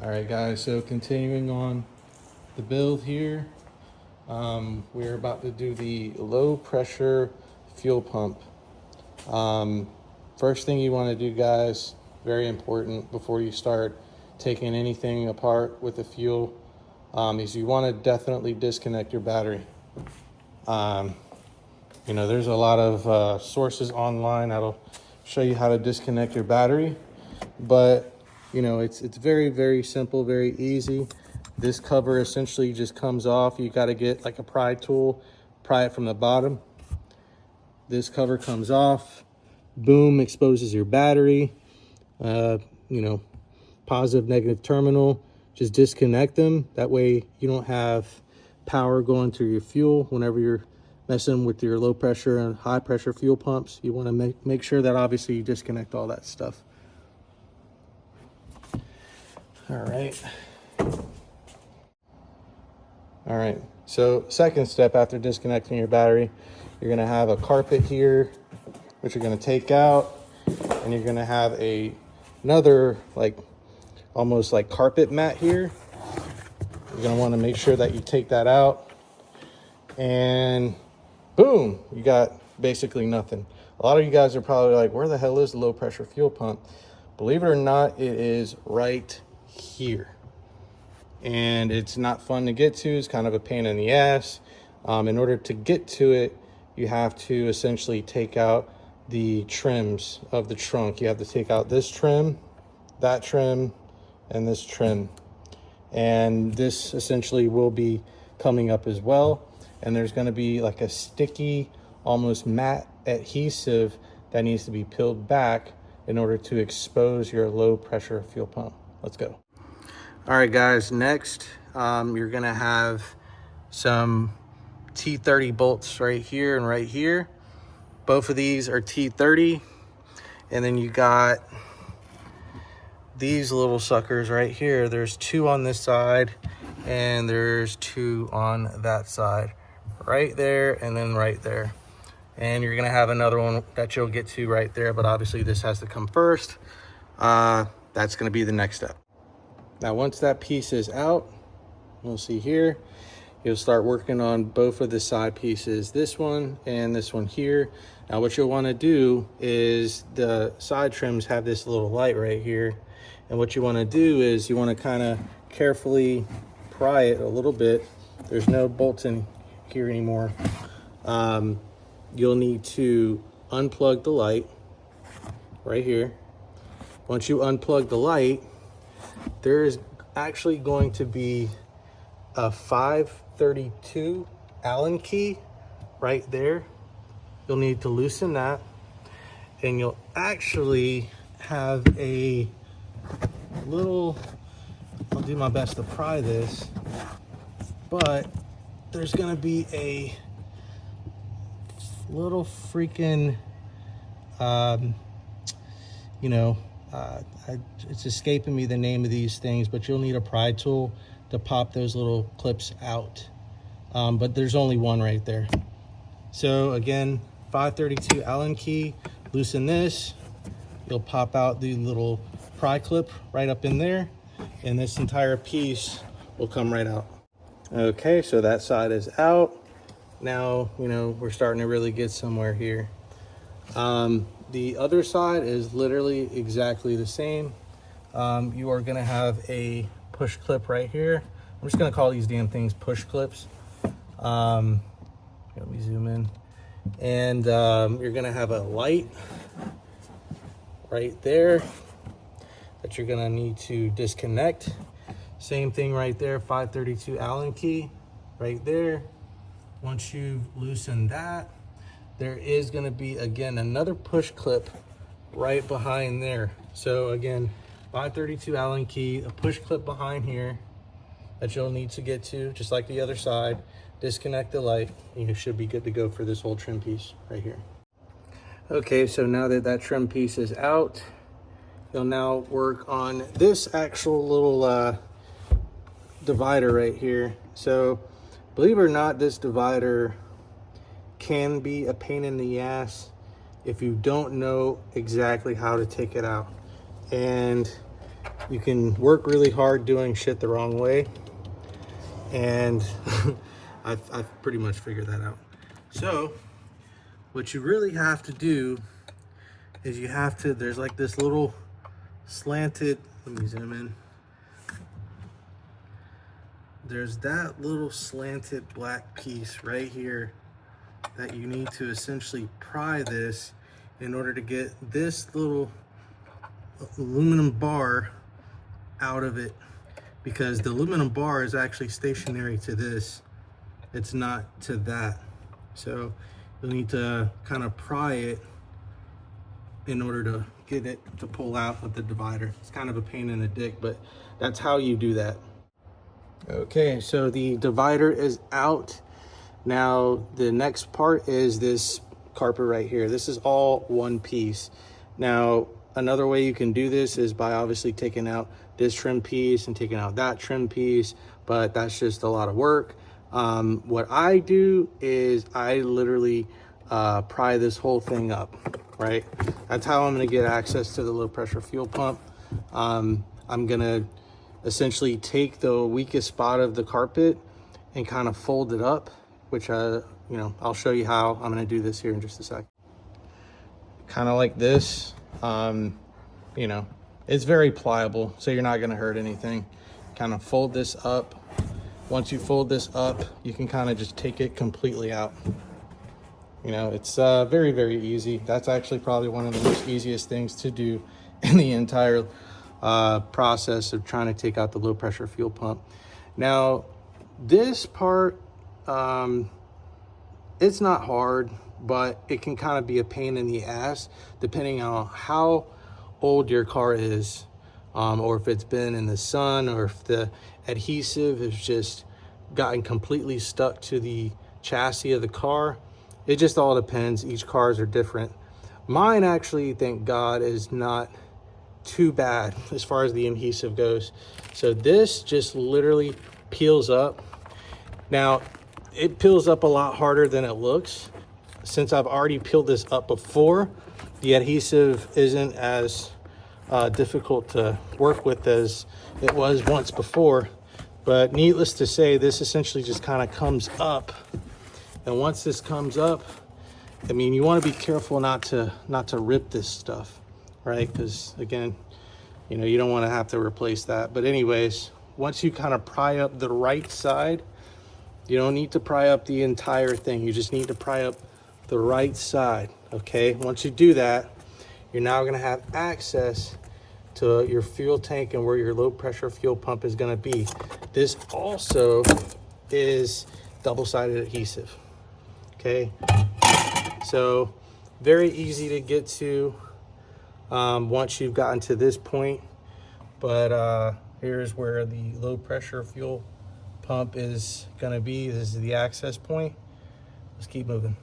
All right, guys, so continuing on the build here, we're about to do the low pressure fuel pump. First thing you want to do, guys, very important before you start taking anything apart with the fuel, is you want to definitely disconnect your battery. There's a lot of sources online that'll show you how to disconnect your battery, but it's very, very simple, very easy. This cover essentially just comes off. You got to get like a pry tool, pry it from the bottom. This cover comes off, boom, exposes your battery, positive, negative terminal. Just disconnect them. That way you don't have power going through your fuel whenever you're messing with your low pressure and high pressure fuel pumps. You want to make sure that obviously you disconnect all that stuff. All right, so second step after disconnecting your battery, you're gonna have a carpet here, which you're gonna take out, and you're gonna have another almost like carpet mat here. You're gonna wanna make sure that you take that out, and boom, you got basically nothing. A lot of you guys are probably like, where the hell is the low pressure fuel pump? Believe it or not, it is right here. And it's not fun to get to. It's kind of a pain in the ass. In order to get to it, you have to essentially take out the trims of the trunk. You have to take out this trim, that trim, and this trim. And this essentially will be coming up as well. And there's gonna be like a sticky, almost matte adhesive that needs to be peeled back in order to expose your low pressure fuel pump. Let's go. All right, guys, next, you're gonna have some T30 bolts right here and right here. Both of these are T30. And then you got these little suckers right here. There's two on this side and there's two on that side. Right there and then right there. And you're gonna have another one that you'll get to right there, but obviously this has to come first. That's gonna be the next step. Now, once that piece is out, you'll see here, you'll start working on both of the side pieces, this one and this one here. Now, what you'll want to do is the side trims have this little light right here. And what you want to do is you want to kind of carefully pry it a little bit. There's no bolts in here anymore. You'll need to unplug the light right here. Once you unplug the light, there is actually going to be a 532 Allen key right there. You'll need to loosen that, and you'll actually have a little, I'll do my best to pry this, but there's gonna be a little freaking, it's escaping me the name of these things, but you'll need a pry tool to pop those little clips out. But there's only one right there. So again, 532 Allen key, loosen this, you'll pop out the little pry clip right up in there, and this entire piece will come right out. Okay, so that side is out. Now, we're starting to really get somewhere here. The other side is literally exactly the same. You are gonna have a push clip right here. I'm just gonna call these damn things push clips. Let me zoom in. And you're gonna have a light right there that you're gonna need to disconnect. Same thing right there, 532 Allen key right there. Once you've loosened that, there is going to be, again, another push clip right behind there. So again, 532 Allen key, a push clip behind here that you'll need to get to, just like the other side. Disconnect the light, and you should be good to go for this whole trim piece right here. Okay, so now that that trim piece is out, you'll now work on this actual little divider right here. So believe it or not, this divider can be a pain in the ass if you don't know exactly how to take it out. And You can work really hard doing shit the wrong way, and I've pretty much figured that out. So what you really have to do is you have to, there's like this little slanted, let me zoom in. There's that little slanted black piece right here that you need to essentially pry this in order to get this little aluminum bar out of it, because the aluminum bar is actually stationary to this. It's not to that. So you'll need to kind of pry it in order to get it to pull out of the divider. It's kind of a pain in the dick, but that's how you do that. Okay, so the divider is out. Now the next part is this carpet right here. This is all one piece. Now another way you can do this is by obviously taking out this trim piece and taking out that trim piece, but that's just a lot of work. What I do is I literally pry this whole thing up, right? That's how I'm gonna get access to the low pressure fuel pump. I'm gonna essentially take the weakest spot of the carpet and kind of fold it up, which I'll show you how. I'm gonna do this here in just a sec. Kind of like this. It's very pliable, so you're not gonna hurt anything. Kind of fold this up. Once you fold this up, you can kind of just take it completely out. It's very, very easy. That's actually probably one of the most easiest things to do in the entire process of trying to take out the low pressure fuel pump. Now, this part, it's not hard, but it can kind of be a pain in the ass depending on how old your car is, or if it's been in the sun, or if the adhesive has just gotten completely stuck to the chassis of the car. It just all depends. Each cars are different. Mine actually, thank God, is not too bad as far as the adhesive goes. So this just literally peels up. Now it peels up a lot harder than it looks. Since I've already peeled this up before, the adhesive isn't as difficult to work with as it was once before. But needless to say, this essentially just kind of comes up. And once this comes up, you want to be careful not to rip this stuff, right? Because again, you don't want to have to replace that. But anyways, once you kind of pry up the right side, you don't need to pry up the entire thing. You just need to pry up the right side, okay? Once you do that, you're now going to have access to your fuel tank and where your low pressure fuel pump is going to be. This also is double-sided adhesive, okay? So very easy to get to once you've gotten to this point. But here's where the low pressure fuel pump is going to be. This is the access point. Let's keep moving.